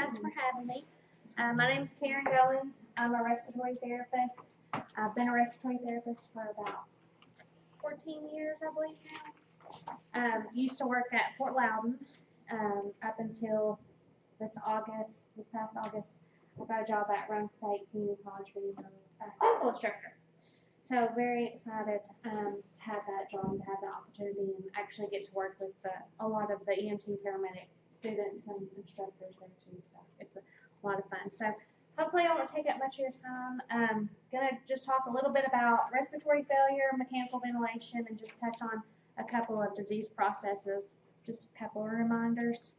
guys for having me. My name is Karen Goins. I'm a respiratory therapist. I've been a respiratory therapist for about 14 years, I believe now. Used to work at Fort Loudon up until this past August. I got a job at Rome State Community College being a clinical instructor. So very excited to have that job and to have the opportunity and actually get to work with a lot of the EMT paramedic students and instructors there too. So it's a lot of fun. So hopefully I won't take up much of your time. I'm going to just talk a little bit about respiratory failure, mechanical ventilation, and just touch on a couple of disease processes. Just a couple of reminders.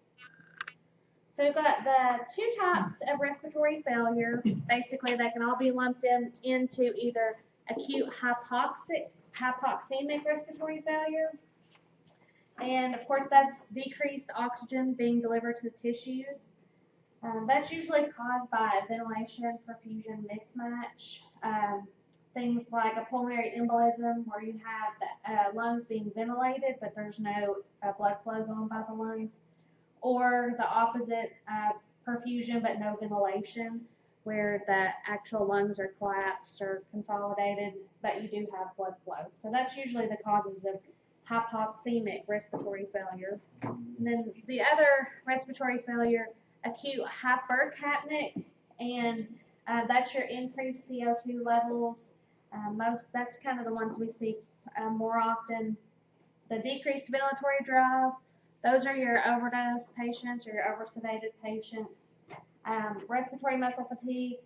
So we've got the two types of respiratory failure. Basically, they can all be lumped into either acute hypoxemic respiratory failure, and of course that's decreased oxygen being delivered to the tissues. That's usually caused by a ventilation perfusion mismatch. Things like a pulmonary embolism, where you have the lungs being ventilated but there's no blood flow going by the lungs, or the opposite, perfusion but no ventilation, where the actual lungs are collapsed or consolidated, but you do have blood flow. So that's usually the causes of hypoxemic respiratory failure. And then the other respiratory failure, acute hypercapnic, and that's your increased CO2 levels. That's kind of the ones we see more often. The decreased ventilatory drive, those are your overdose patients or your oversedated patients. Respiratory muscle fatigue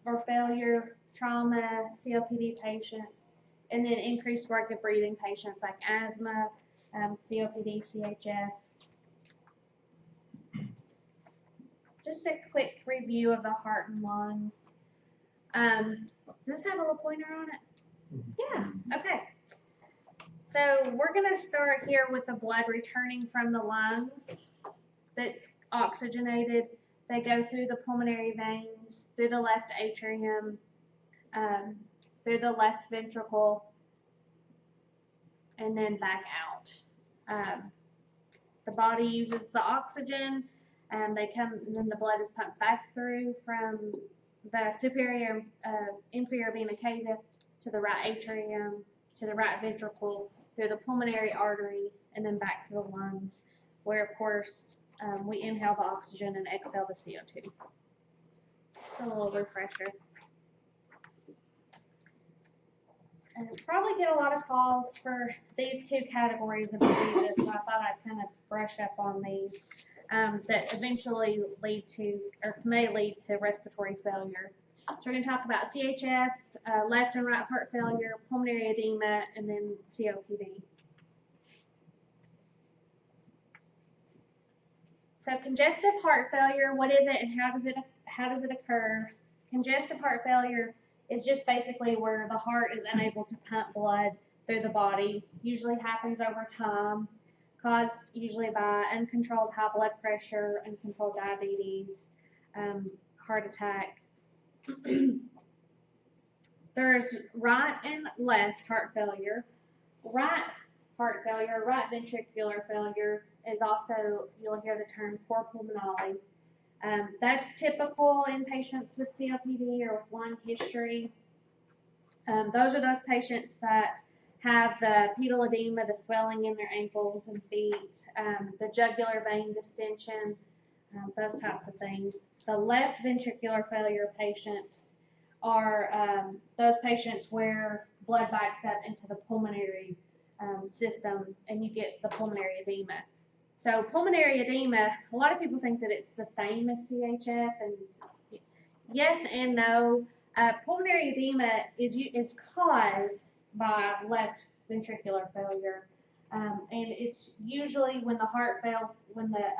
or failure, trauma, COPD patients, and then increased work of breathing patients like asthma, COPD, CHF. Just a quick review of the heart and lungs. Does this have a little pointer on it? Yeah, okay. So we're going to start here with the blood returning from the lungs that's oxygenated. They go through the pulmonary veins, through the left atrium, through the left ventricle, and then back out. The body uses the oxygen, and and then the blood is pumped back through from the superior, inferior vena cava to the right atrium, to the right ventricle, through the pulmonary artery, and then back to the lungs, where of course we inhale the oxygen and exhale the CO2. So a little refresher. And probably get a lot of calls for these two categories of diseases, so I thought I'd kind of brush up on these that eventually lead to, or may lead to, respiratory failure. So we're going to talk about CHF, left and right heart failure, pulmonary edema, and then COPD. So congestive heart failure, what is it and how does it occur? Congestive heart failure is just basically where the heart is unable to pump blood through the body. Usually happens over time, caused usually by uncontrolled high blood pressure, uncontrolled diabetes, heart attack. There's right and left heart failure. Right heart failure, right ventricular failure is also, you'll hear the term cor pulmonale. That's typical in patients with COPD or with lung history. Those are those patients that have the pedal edema, the swelling in their ankles and feet, the jugular vein distension, those types of things. The left ventricular failure patients are those patients where blood backs up into the pulmonary system and you get the pulmonary edema. So pulmonary edema, a lot of people think that it's the same as CHF, and yes and no. Pulmonary edema is caused by left ventricular failure, and it's usually when the heart fails, when the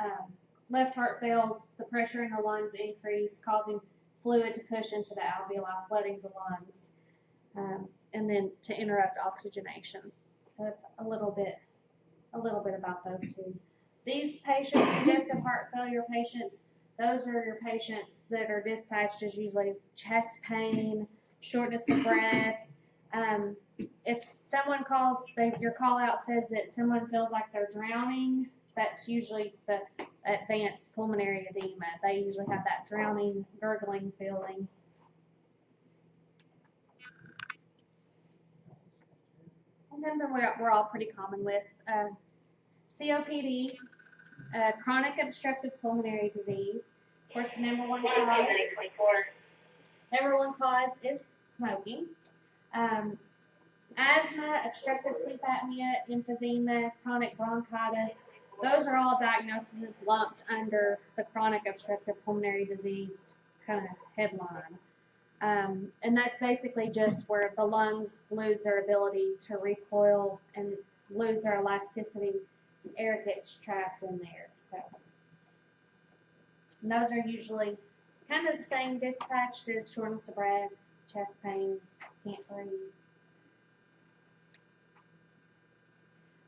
left heart fails, the pressure in the lungs increase, causing fluid to push into the alveoli, flooding the lungs, and then to interrupt oxygenation. So that's a little bit about those two. These patients, congestive heart failure patients, those are your patients that are dispatched as usually chest pain, shortness of breath. If someone calls, your call out says that someone feels like they're drowning, That's usually the advanced pulmonary edema. They usually have that drowning, gurgling feeling. And then we're all pretty common with COPD, chronic obstructive pulmonary disease. Of course, the number one cause is smoking. Asthma, obstructive sleep apnea, emphysema, chronic bronchitis, those are all diagnoses lumped under the chronic obstructive pulmonary disease kind of headline. And that's basically just where the lungs lose their ability to recoil and lose their elasticity. Air gets trapped in there. So, and those are usually kind of the same dispatched as shortness of breath, chest pain, can't breathe.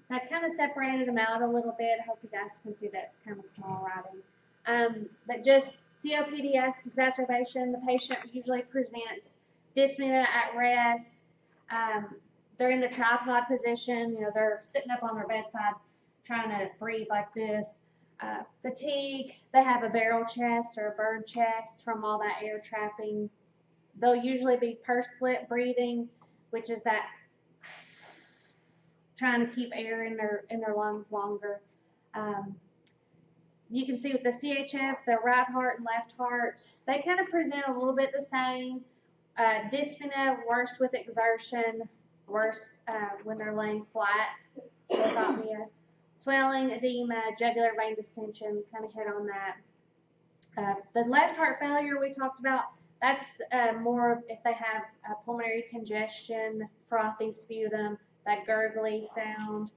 So I kind of separated them out a little bit. I hope you guys can see that's kind of small writing. But just COPD exacerbation, the patient usually presents dyspnea at rest. They're in the tripod position. They're sitting up on their bedside trying to breathe like this. Fatigue, they have a barrel chest or a bird chest from all that air trapping. They'll usually be pursed lip breathing, which is that trying to keep air in their lungs longer. You can see with the CHF, the right heart and left heart, they kind of present a little bit the same. Dyspnea, worse with exertion, worse when they're laying flat. Orthopnea, swelling, edema, jugular vein distension, kind of hit on that. The left heart failure we talked about, that's more if they have pulmonary congestion, frothy sputum, that gurgly sound.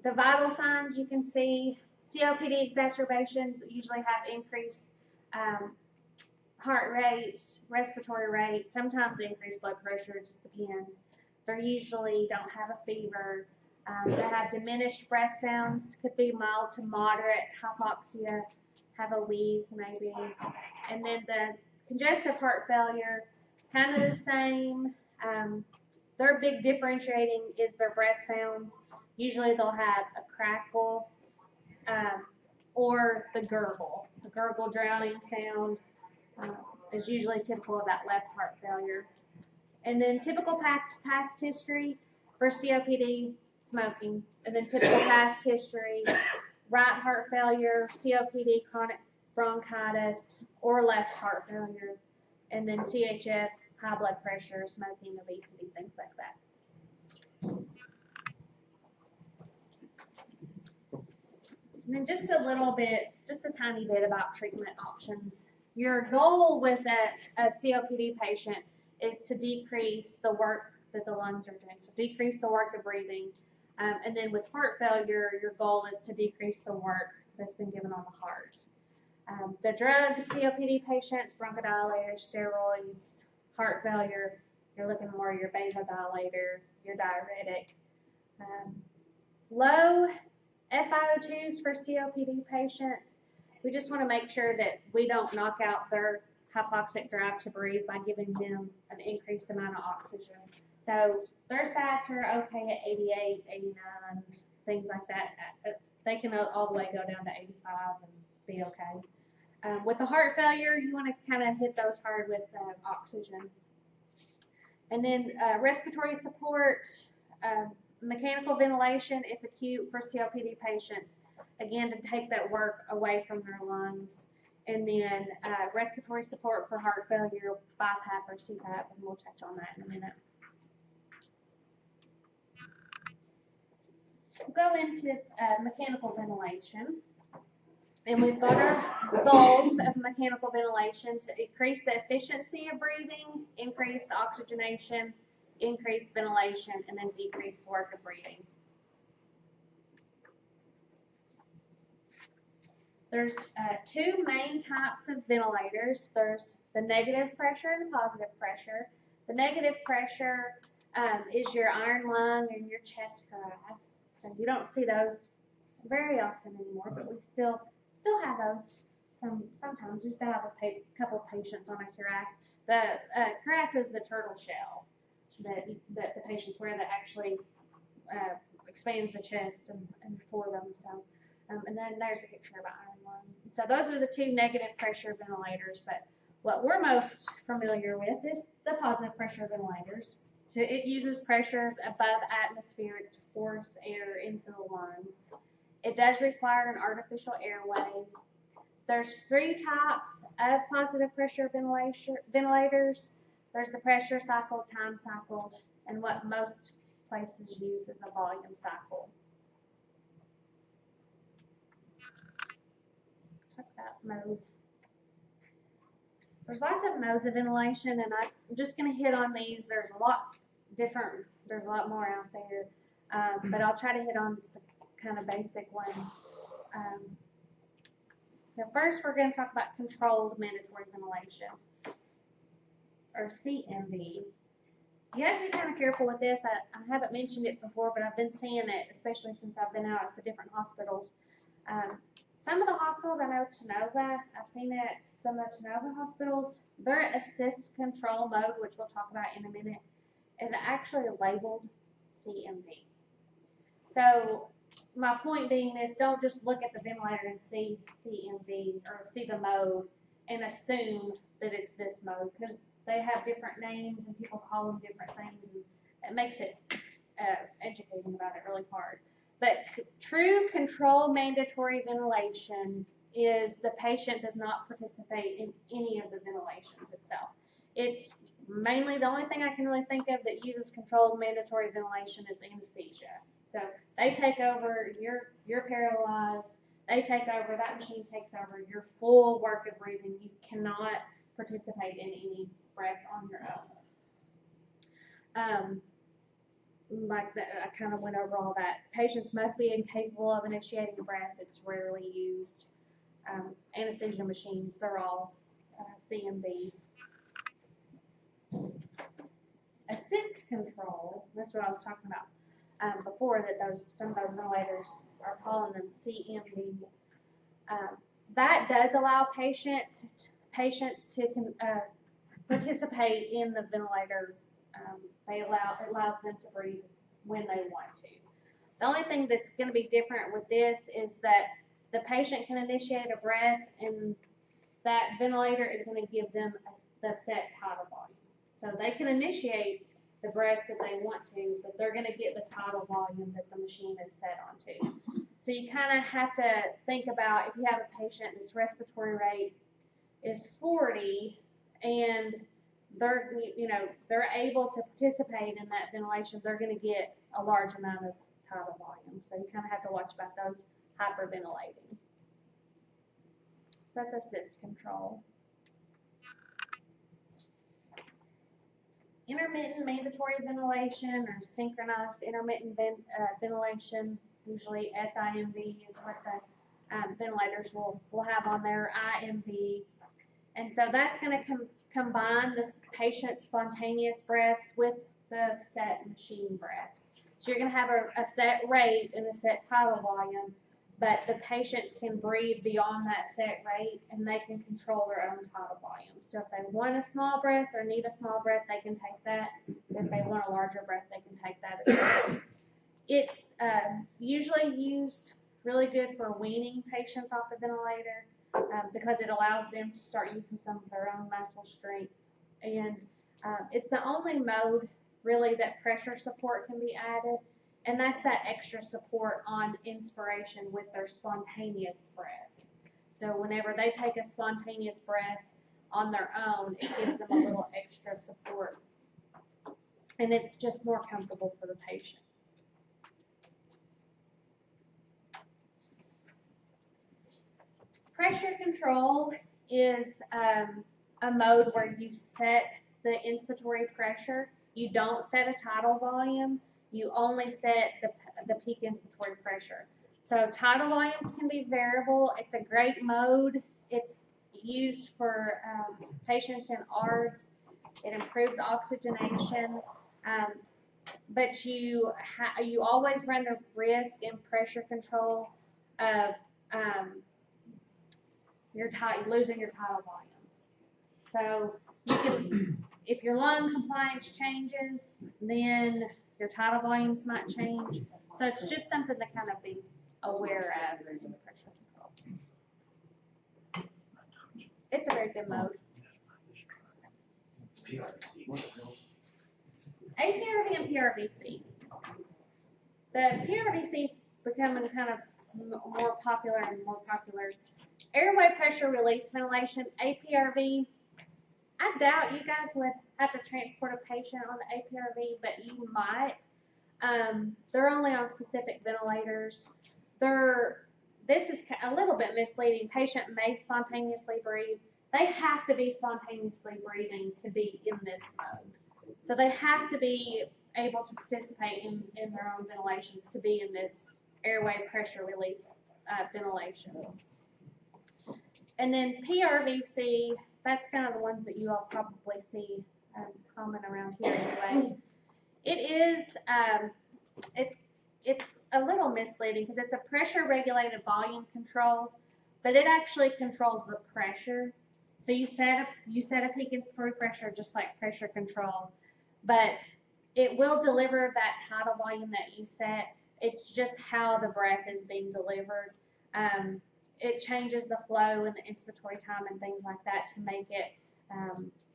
The vital signs you can see, COPD exacerbation usually have increased heart rates, respiratory rate, sometimes increased blood pressure, it just depends. They usually don't have a fever. They have diminished breath sounds, could be mild to moderate hypoxia, have a wheeze maybe. And then the congestive heart failure, kind of the same. Their big differentiating is their breath sounds. Usually they'll have a crackle or the gurgle. The gurgle drowning sound is usually typical of that left heart failure. And then typical past history for COPD, smoking. And then typical past history, right heart failure, COPD, chronic bronchitis, or left heart failure. And then CHF, high blood pressure, smoking, obesity, things like that. And then just a little bit, just a tiny bit about treatment options. Your goal with a COPD patient is to decrease the work that the lungs are doing. So decrease the work of breathing. And then with heart failure, your goal is to decrease the work that's been given on the heart. The drugs, COPD patients, bronchodilators, steroids, heart failure, you're looking more at your vasodilator, your diuretic. Low FiO2s for COPD patients, we just want to make sure that we don't knock out their hypoxic drive to breathe by giving them an increased amount of oxygen. So their sats are okay at 88, 89, things like that. They can all the way go down to 85 and be okay. With the heart failure, you want to kind of hit those hard with oxygen. And then respiratory support, mechanical ventilation if acute for COPD patients, again to take that work away from their lungs. And then respiratory support for heart failure, BiPAP or CPAP, and we'll touch on that in a minute. We'll go into mechanical ventilation. And we've got our goals of mechanical ventilation to increase the efficiency of breathing, increase oxygenation, increase ventilation, and then decrease the work of breathing. There's two main types of ventilators. There's the negative pressure and the positive pressure. The negative pressure is your iron lung and your chest cuirass. So you don't see those very often anymore, but we still have those sometimes. We still have a couple of patients on a cuirass. The cuirass is the turtle shell that the patients wear that actually expands the chest and for them. So, and then there's a picture of an iron lung. So those are the two negative pressure ventilators. But what we're most familiar with is the positive pressure ventilators. So it uses pressures above atmospheric to force air into the lungs. It does require an artificial airway. There's three types of positive pressure ventilators. There's the pressure cycle, time cycle, and what most places use is a volume cycle. Talk about modes. There's lots of modes of ventilation, and I'm just going to hit on these. There's a lot more out there, but I'll try to hit on the kind of basic ones. So first, we're going to talk about controlled mandatory ventilation, or CMV. You have to be kind of careful with this. I haven't mentioned it before, but I've been seeing it, especially since I've been out at the different hospitals. Some of the hospitals, I know Tenova, I've seen it at some of the Tenova hospitals, their assist control mode, which we'll talk about in a minute, is actually labeled CMV. So my point being is, don't just look at the ventilator and see CMV or see the mode and assume that it's this mode, because they have different names and people call them different things, and it makes it educating about it really hard. But true control mandatory ventilation is the patient does not participate in any of the ventilations itself. It's mainly the only thing I can really think of that uses controlled mandatory ventilation is anesthesia. So they take over, you're paralyzed, they take over, that machine takes over your full work of breathing. You cannot participate in any breaths on your own. Like that, I kind of went over all that. Patients must be incapable of initiating a breath. It's rarely used. Anesthesia machines, they're all CMVs. Assist control, that's what I was talking about before, that some of those ventilators are calling them CMV. That does allow patients to participate in the ventilater. It allows them to breathe when they want to. The only thing that's going to be different with this is that the patient can initiate a breath, and that ventilator is going to give them the set tidal volume. So they can initiate the breath that they want to, but they're going to get the tidal volume that the machine is set onto. So you kind of have to think about, if you have a patient that's respiratory rate is 40 and they're able to participate in that ventilation, they're going to get a large amount of tidal volume. So you kind of have to watch about those hyperventilating. That's assist control. Intermittent mandatory ventilation, or synchronized intermittent ventilation, usually SIMV is what the ventilators will have on there, IMV. And so that's going to combine this patient's spontaneous breaths with the set machine breaths. So you're going to have a set rate and a set tidal volume, but the patients can breathe beyond that set rate, and they can control their own tidal volume. So if they want a small breath or need a small breath, they can take that. If they want a larger breath, they can take that as well. It's usually used really good for weaning patients off the ventilator, because it allows them to start using some of their own muscle strength. And it's the only mode really that pressure support can be added, and that's that extra support on inspiration with their spontaneous breaths. So whenever they take a spontaneous breath on their own, it gives them a little extra support, and it's just more comfortable for the patient. Pressure control is a mode where you set the inspiratory pressure. You don't set a tidal volume. You only set the peak inspiratory pressure. So tidal volumes can be variable. It's a great mode. It's used for patients in ARDS. It improves oxygenation. But you always run the risk in pressure control of losing your tidal volumes. So you can, if your lung compliance changes, then Your tidal volumes might change. So it's just something to kind of be aware of in pressure control. It's a very good mode. APRV and PRVC. The PRVC becoming kind of more popular and more popular. Airway pressure release ventilation, APRV. I doubt you guys would have to transport a patient on the APRV, but you might. They're only on specific ventilators. This is a little bit misleading. Patient may spontaneously breathe. They have to be spontaneously breathing to be in this mode. So they have to be able to participate in their own ventilations to be in this airway pressure release ventilation. And then PRVC, that's kind of the ones that you all probably see common around here anyway. It is, it's a little misleading because it's a pressure regulated volume control, but it actually controls the pressure. So you set a peak and sprue pressure just like pressure control, but it will deliver that tidal volume that you set. It's just how the breath is being delivered. It changes the flow and the inspiratory time and things like that to make it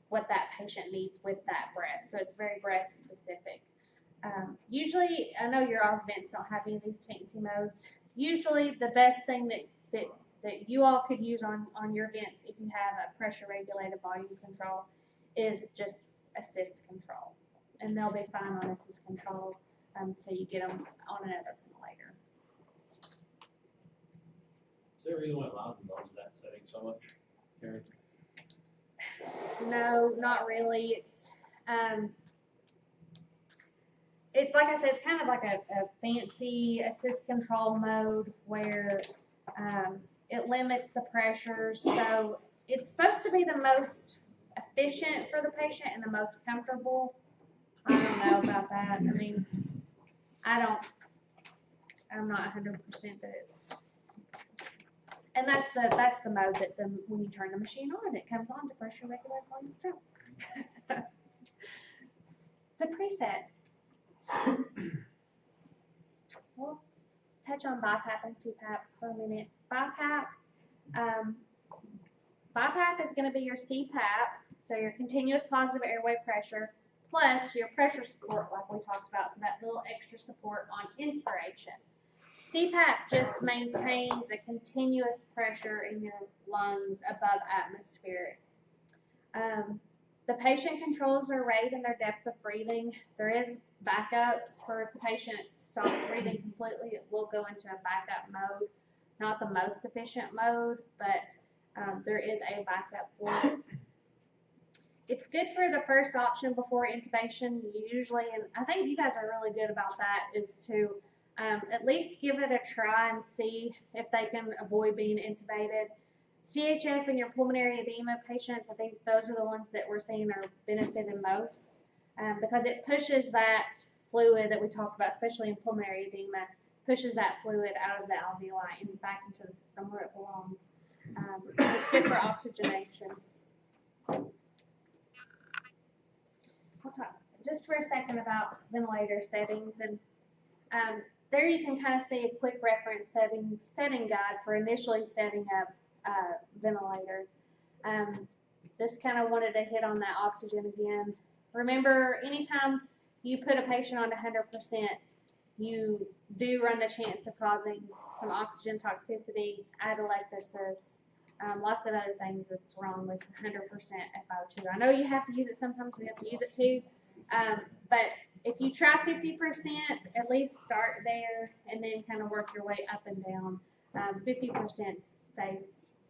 what that patient needs with that breath. So it's very breath specific. Usually, I know your all's vents don't have any of these fancy modes. Usually the best thing that you all could use on your vents if you have a pressure regulated volume control is just assist control. And they'll be fine on assist control until you get them on another ventilator. Is there a reason why loud loves that setting so much, Karen? No, not really. It's like I said, it's kind of like a fancy assist control mode where it limits the pressures. So it's supposed to be the most efficient for the patient and the most comfortable. I don't know about that. I mean, I'm not 100% that it's, and that's the mode that when you turn the machine on, it comes on to pressure regulated volume itself. It's a preset. We'll touch on BiPAP and CPAP for a minute. BiPAP is going to be your CPAP, so your continuous positive airway pressure, plus your pressure support like we talked about, so that little extra support on inspiration. CPAP just maintains a continuous pressure in your lungs above atmospheric. The patient controls their rate and their depth of breathing. There is backups for if the patient stops breathing completely, it will go into a backup mode. Not the most efficient mode, but there is a backup for it. It's good for the first option before intubation, usually, and I think you guys are really good about that, is to at least give it a try and see if they can avoid being intubated. CHF and your pulmonary edema patients, I think those are the ones that we're seeing are benefiting most because it pushes that fluid that we talked about, especially in pulmonary edema, pushes that fluid out of the alveoli and back into the system where it belongs. It's good for oxygenation. I'll talk just for a second about ventilator settings, and there you can kind of see a quick reference setting guide for initially setting up ventilator. Just kind of wanted to hit on that oxygen again. Remember, anytime you put a patient on 100%, you do run the chance of causing some oxygen toxicity, atelectasis, lots of other things that's wrong with 100% FiO2. I know you have to use it sometimes, we have to use it too, but if you try 50%, at least start there and then kind of work your way up and down. 50% is safe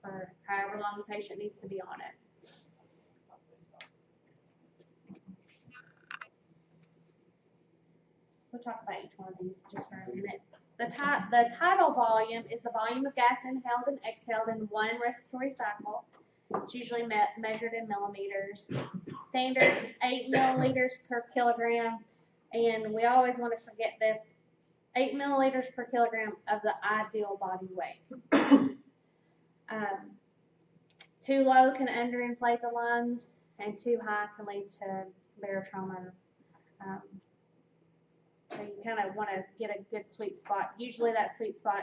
for however long the patient needs to be on it. We'll talk about each one of these just for a minute. The tidal volume is the volume of gas inhaled and exhaled in one respiratory cycle. It's usually measured in millimeters. Standard 8 milliliters per kilogram, and we always want to forget this, 8 milliliters per kilogram of the ideal body weight. Too low can underinflate the lungs, and too high can lead to barotrauma. So you kind of want to get a good sweet spot. Usually that sweet spot,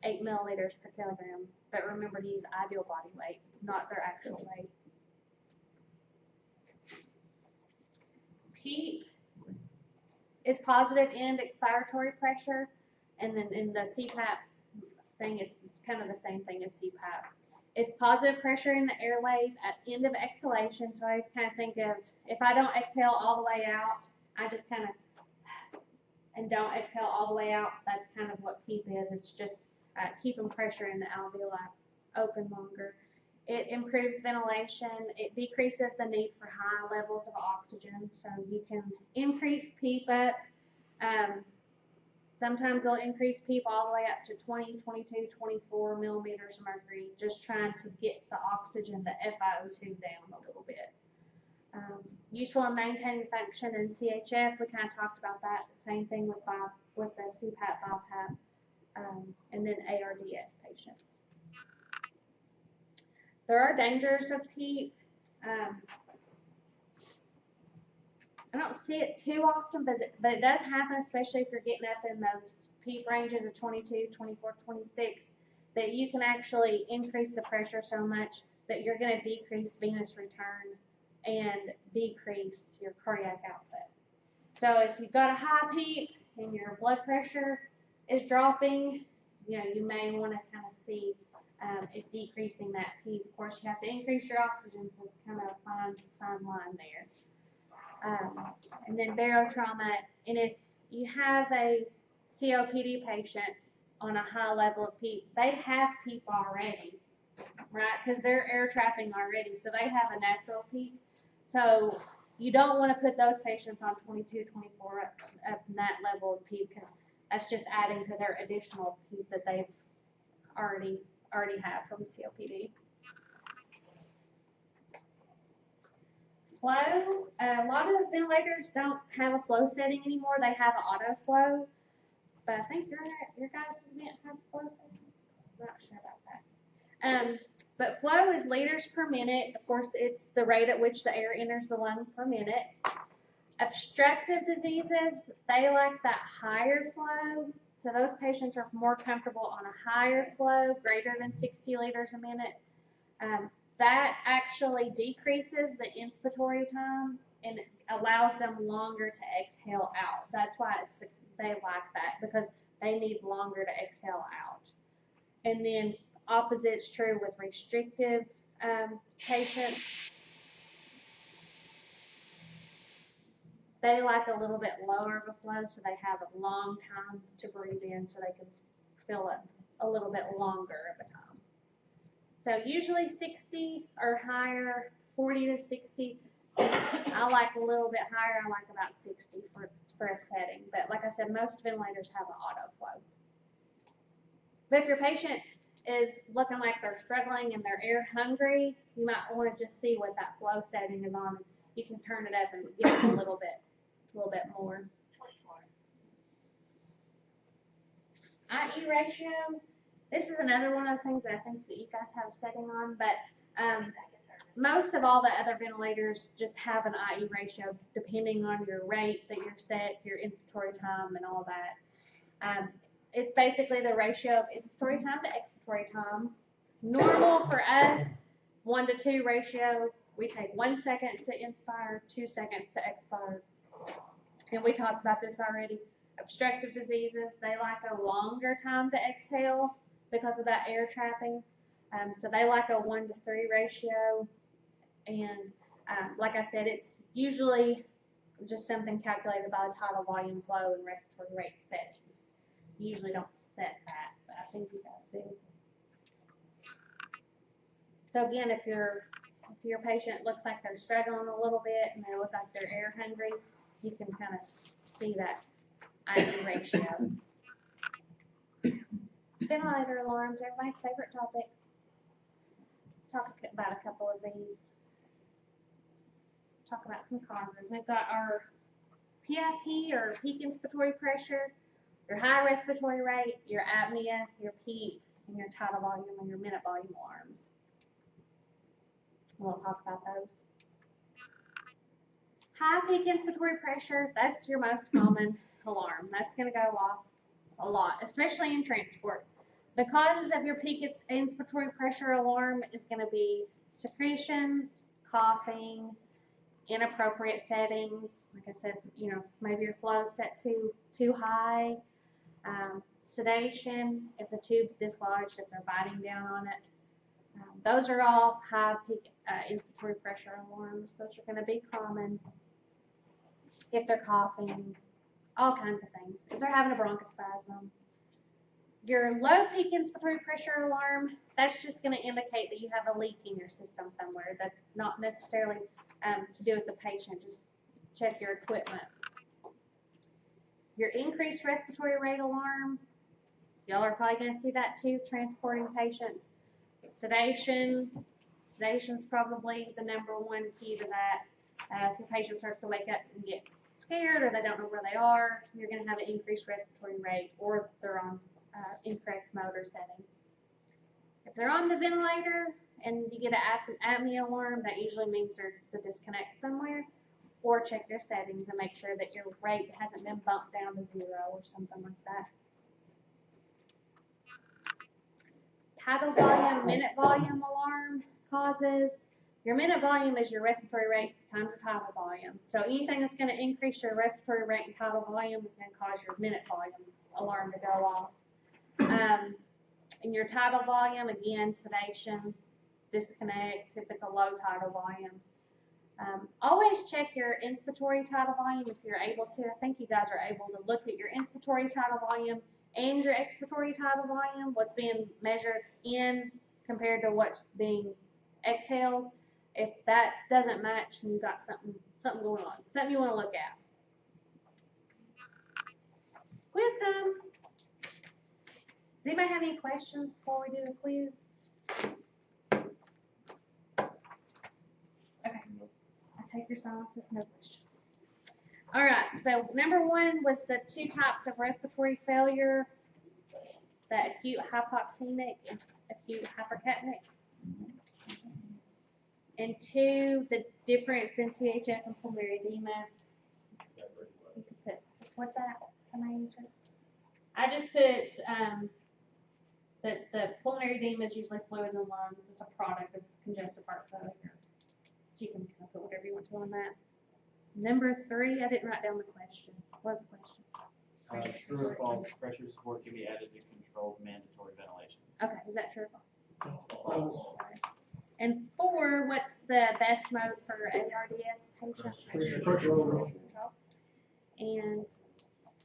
8 milliliters per kilogram. But remember to use ideal body weight, not their actual weight. PEEP is positive end expiratory pressure, and then in the CPAP thing, it's kind of the same thing as CPAP. It's positive pressure in the airways at end of exhalation. So I always kind of think of, if I don't exhale all the way out, I just kind of, and don't exhale all the way out, that's kind of what PEEP is. It's just keeping pressure in the alveoli open longer. It improves ventilation. It decreases the need for high levels of oxygen. So you can increase PEEP up. Sometimes they'll increase PEEP all the way up to 20, 22, 24 millimeters of mercury, just trying to get the oxygen, the FiO2 down a little bit. Useful in maintaining function in CHF. We kind of talked about that. Same thing with the CPAP, BiPAP, and then ARDS patients. There are dangers of PEEP. I don't see it too often, but it does happen, especially if you're getting up in those PEEP ranges of 22, 24, 26, that you can actually increase the pressure so much that you're going to decrease venous return and decrease your cardiac output. So if you've got a high PEEP and your blood pressure is dropping, you may want to kind of see it decreasing that PEEP. Of course, you have to increase your oxygen, so it's kind of a fine line there. And then barotrauma, and if you have a COPD patient on a high level of PEEP, they have PEEP already, right? Because they're air trapping already, so they have a natural PEEP. So you don't want to put those patients on 22, 24 up in that level of PEEP, because that's just adding to their additional PEEP that they've already have from COPD. Flow, a lot of ventilators don't have a flow setting anymore. They have an auto flow, but I think your guys' vent has a flow setting. I'm not sure about that. But flow is liters per minute. Of course, it's the rate at which the air enters the lung per minute. Obstructive diseases, they like that higher flow. So those patients are more comfortable on a higher flow, greater than 60 liters a minute. That actually decreases the inspiratory time and allows them longer to exhale out. That's why they like that, because they need longer to exhale out. And then opposite's true with restrictive patients. They like a little bit lower of a flow, so they have a long time to breathe in, so they can fill it a little bit longer of a time. So usually 60 or higher, 40 to 60. I like a little bit higher. I like about 60 for a setting. But like I said, most ventilators have an auto flow. But if your patient is looking like they're struggling and they're air hungry, you might want to just see what that flow setting is on. You can turn it up and get it a little bit more. IE ratio. This is another one of those things that I think that you guys have a setting on, but most of all the other ventilators just have an IE ratio depending on your rate that you're set, your inspiratory time, and all that. It's basically the ratio of inspiratory time to expiratory time. Normal for us, 1 to 2 ratio. We take 1 second to inspire, 2 seconds to expire. And we talked about this already. Obstructive diseases, they like a longer time to exhale because of that air trapping. So they like a 1 to 3 ratio. And like I said, it's usually just something calculated by the tidal volume flow and respiratory rate settings. You usually don't set that, but I think you guys do. So again, if your patient looks like they're struggling a little bit and they look like they're air hungry, you can kind of see that IE ratio. Ventilator alarms, everybody's favorite topic. Talk about a couple of these. Talk about some causes. We've got our PIP, or peak inspiratory pressure, your high respiratory rate, your apnea, your PEEP, and your tidal volume and your minute volume alarms. We'll talk about those. High peak inspiratory pressure, that's your most common. alarm. That's going to go off a lot, especially in transport. The causes of your peak inspiratory pressure alarm is going to be secretions, coughing, inappropriate settings. Like I said, maybe your flow is set too high. Sedation, if the tube's dislodged, if they're biting down on it. Those are all high peak inspiratory pressure alarms. Those are going to be common. If they're coughing, all kinds of things. If they're having a bronchospasm. Your low peak inspiratory pressure alarm, that's just going to indicate that you have a leak in your system somewhere. That's not necessarily to do with the patient. Just check your equipment. Your increased respiratory rate alarm, y'all are probably going to see that too, transporting patients. Sedation's probably the #1 key to that. If your patient starts to wake up and get scared or they don't know where they are, you're going to have an increased respiratory rate, or they're on incorrect motor setting. If they're on the ventilator and you get an apnea alarm, that usually means there's a disconnect somewhere. Or check your settings and make sure that your rate hasn't been bumped down to 0 or something like that. Tidal volume, minute volume alarm causes. Your minute volume is your respiratory rate times your tidal volume. So anything that's going to increase your respiratory rate and tidal volume is going to cause your minute volume alarm to go off. And your tidal volume, again, sedation, disconnect if it's a low tidal volume. Always check your inspiratory tidal volume if you're able to. I think you guys are able to look at your inspiratory tidal volume and your expiratory tidal volume, what's being measured in compared to what's being exhaled. If that doesn't match, then you've got something going on, something you want to look at. Wisdom. Does anybody have any questions before we do the quiz? Okay. I take your silences, no questions. All right, so #1 was the 2 types of respiratory failure, the acute hypoxemic and acute hypercapnic. And 2, the difference in CHF and pulmonary edema. You could put, what's that? Somebody answer? I just put the pulmonary edema is usually fluid in the lungs. It's a product of congestive heart failure. So you can kind of put whatever you want to on that. #3, I didn't write down the question. What was the question? True or false, pressure support can be added to controlled mandatory ventilation. Okay, is that true or false? And 4, what's the best mode for ARDS patients? Pressure control. And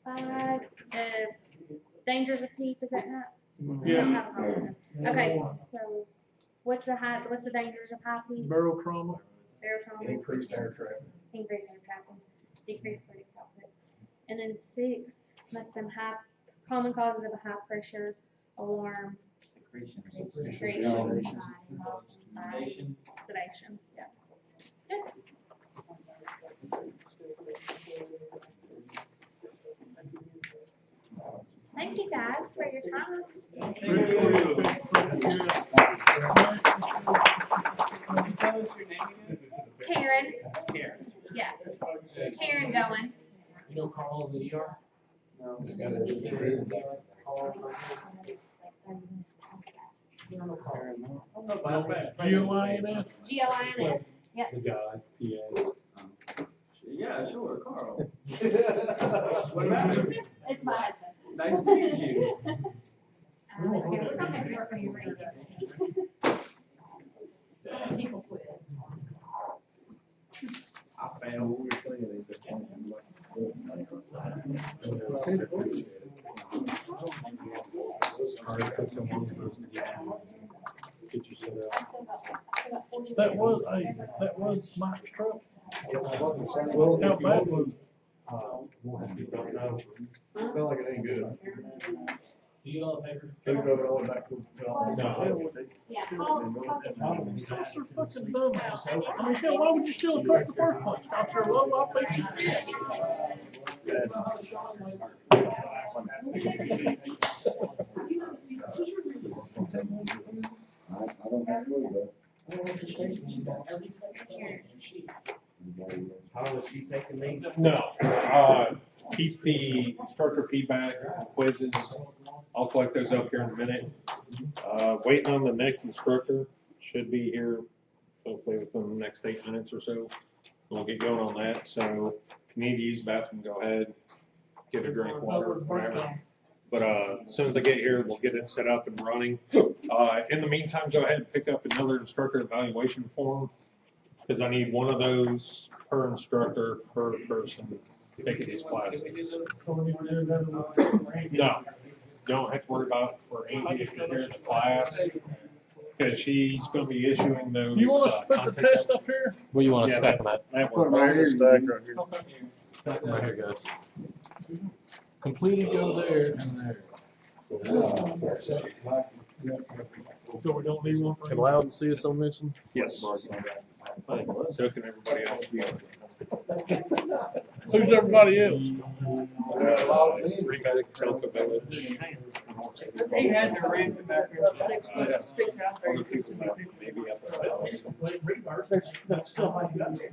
5, the dangers of PEEP, is that not? Yeah. Okay, so what's the dangers of high PEEP? Barrel trauma. Increased air traffic. Increase air traffic, decrease cardiac output. And then 6, must have been common causes of a high pressure alarm. Secretion. Secretion. Sedation. Yeah. Good. Thank you guys for your time. Karen. Yeah. Karen Goins. You know Carl in the ER? G-O-I-N-S. G-O-I-N-S. Yep. The guy, PA. Yeah, sure, Carl. What about him? It's my husband. Nice to meet you. Okay, we're not going to work on your radio. People quiz. I failed. That was Mike's truck. Well, how bad was it? Sound like it ain't good. Do you get all the papers? Can you drove it all the way back to? No. Yeah. That's so fucking dumb. I mean, hell, why would you steal a truck in the first place? After a low, I bet you did. I don't have a clue, How was she taking these? No, keep the instructor feedback, quizzes. I'll collect those up here in a minute. Waiting on the next instructor, should be here hopefully within the next 8 minutes or so. We'll get going on that. So if you need to use the bathroom, go ahead, get a drink, water, whatever. But as soon as I get here, we'll get it set up and running. In the meantime, go ahead and pick up another instructor evaluation form, because I need one of those per instructor, per person taking these classes. No, don't have to worry about for Angie if you're here in the class, because she's going to be issuing those. You want us to put the test up here? Well, you want to Yeah, stack them up? that Put works. them right here. Stack right here. Okay. Stack them right here, guys. Completed, go there and there. So we don't need one for Can you? Loudon see us on this one? Yes. So can everybody else be. Who's everybody else? Remedic, Telka Village. He had to rent it back there, sticks out there. Other people that maybe up there. That's still how you got there.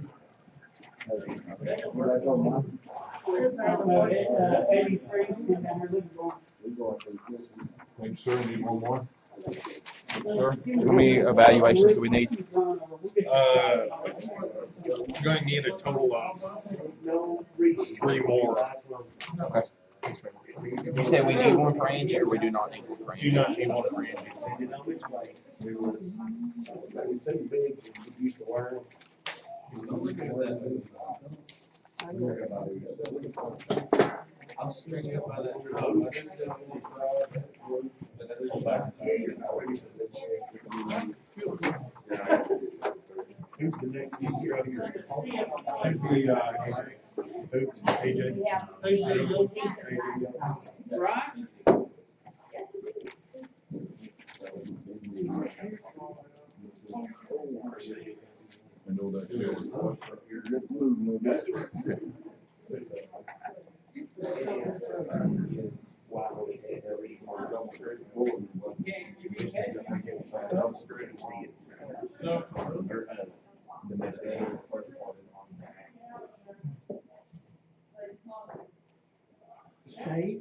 What I told mine, 83, and then we're living on. we go up to 50. Make sure we need one more. Sir, how many evaluations do we need? You're going to need a total of 3 more. Okay. You said we need one for Angie, or we do not need one for Do Angie? not need one for Angie. We say big, we used to learn. I'll string you up by that. Who's the next instructor? Should be, AJ. Right? I know that. You're good moving a little bit. Stay.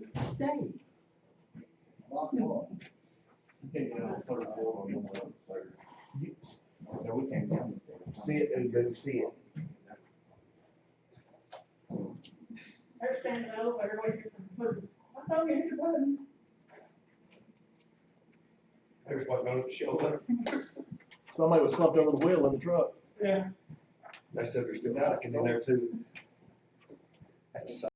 See it and go see it. They're standing over there waiting for food. I thought you hit the button. There's one going to show up. Somebody was slumped over the wheel in the truck. Yeah. That sucker's still knocking in there too. That sucker.